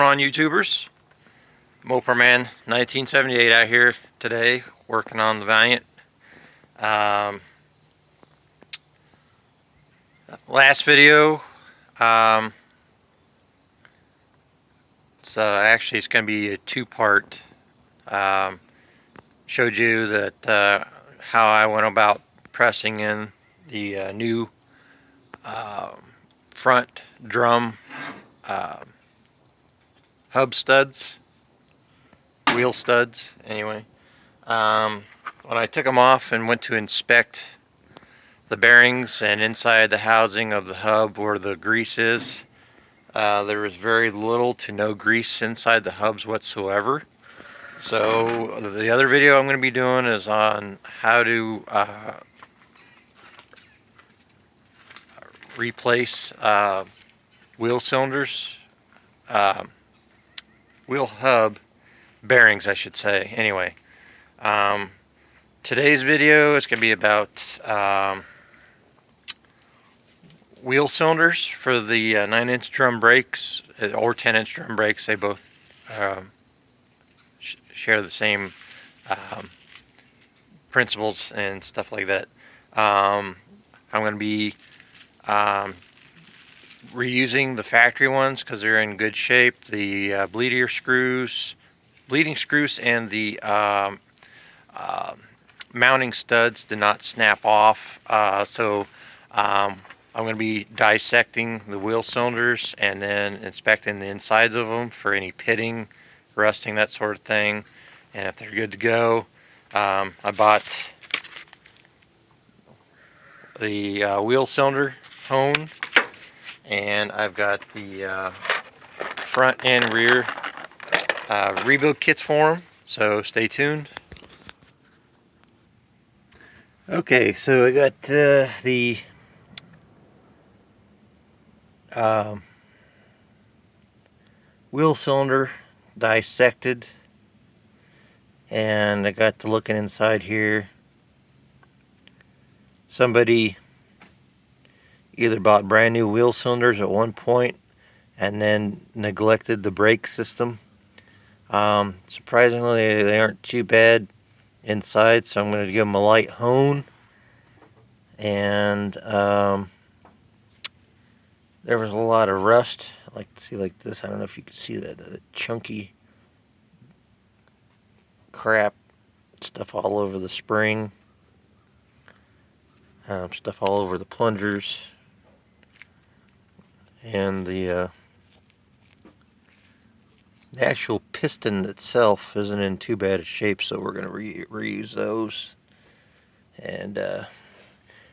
on, YouTubers? Mopar Man 1978 out here today working on the Valiant. Last video, actually it's going to be a two-part. Showed you that how I went about pressing in the new front drum hub studs, wheel studs anyway. When I took them off and went to inspect the bearings and inside the housing of the hub where the grease is, there was very little to no grease inside the hubs whatsoever. So the other video I'm going to be doing is on how to replace wheel cylinders, wheel hub bearings, I should say. Anyway, today's video is going to be about wheel cylinders for the 9-inch drum brakes or 10-inch drum brakes. They both share the same principles and stuff like that. I'm going to be reusing the factory ones because they're in good shape. The bleeding screws and the mounting studs did not snap off, so I'm going to be dissecting the wheel cylinders and then inspecting the insides of them for any pitting, rusting, that sort of thing. And if they're good to go, I bought the wheel cylinder hone, and I've got the front and rear rebuild kits for them, so stay tuned. Okay, so I got the wheel cylinder dissected, and I got to looking inside here. Somebody either bought brand new wheel cylinders at one point and then neglected the brake system. Surprisingly, they aren't too bad inside, so I'm going to give them a light hone. And there was a lot of rust, like this. I don't know if you can see that, the chunky crap stuff all over the spring, stuff all over the plungers, and the actual piston itself isn't in too bad a shape, so we're going to reuse those and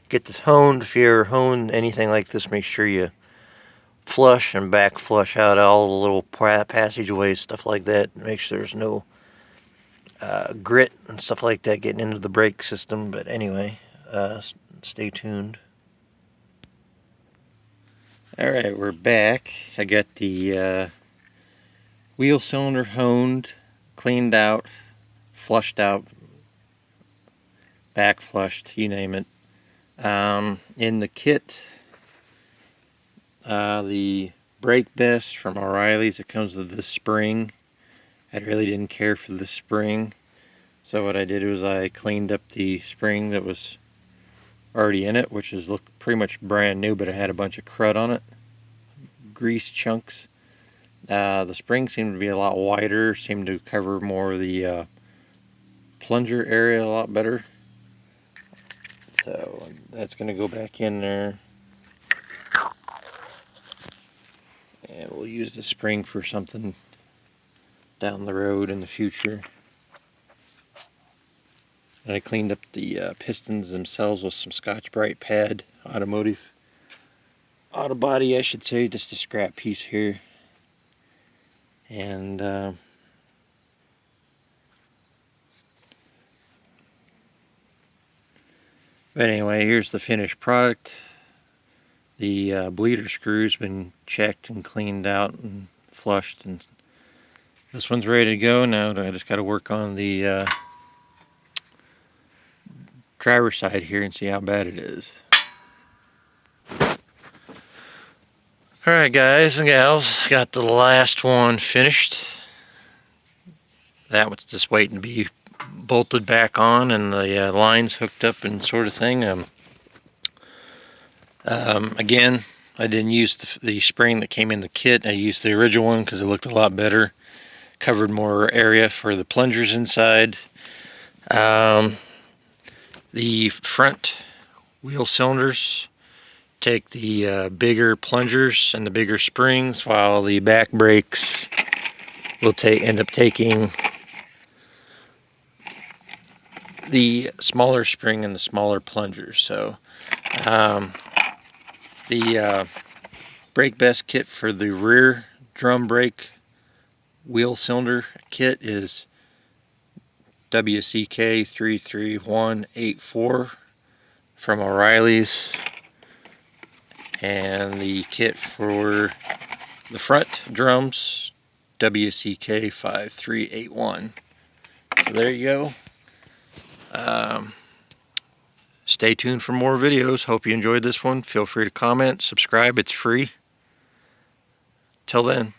get this honed. If you ever hone anything like this, make sure you flush and back flush out all the little passageways, stuff like that. Make sure there's no grit and stuff like that getting into the brake system. But anyway, stay tuned. Alright, we're back. I got the wheel cylinder honed, cleaned out, flushed out, back flushed, you name it. In the kit, the brake disc from O'Reilly's, it comes with this spring. I really didn't care for the spring, so what I did was I cleaned up the spring that was already in it, which is pretty much brand new, but it had a bunch of crud on it, grease chunks. The spring seemed to be a lot wider, seemed to cover more of the plunger area a lot better. So that's going to go back in there. And we'll use the spring for something down the road in the future. And I cleaned up the pistons themselves with some Scotch-Brite pad, auto body I should say, just a scrap piece here. And but anyway, here's the finished product. The bleeder screw's been checked and cleaned out and flushed, and this one's ready to go. Now I just got to work on the driver's side here and see how bad it is. Alright guys and gals, got the last one finished. That was just waiting to be bolted back on and the lines hooked up and sort of thing. Again, I didn't use the spring that came in the kit. I used the original one because it looked a lot better. Covered more area for the plungers inside. The front wheel cylinders take the bigger plungers and the bigger springs, while the back brakes will end up taking the smaller spring and the smaller plungers. So the brake best kit for the rear drum brake wheel cylinder kit is WCK 33184 from O'Reilly's, and the kit for the front drums, WCK 5381. So there you go. Stay tuned for more videos. Hope you enjoyed this one. Feel free to comment, subscribe, it's free. Till then.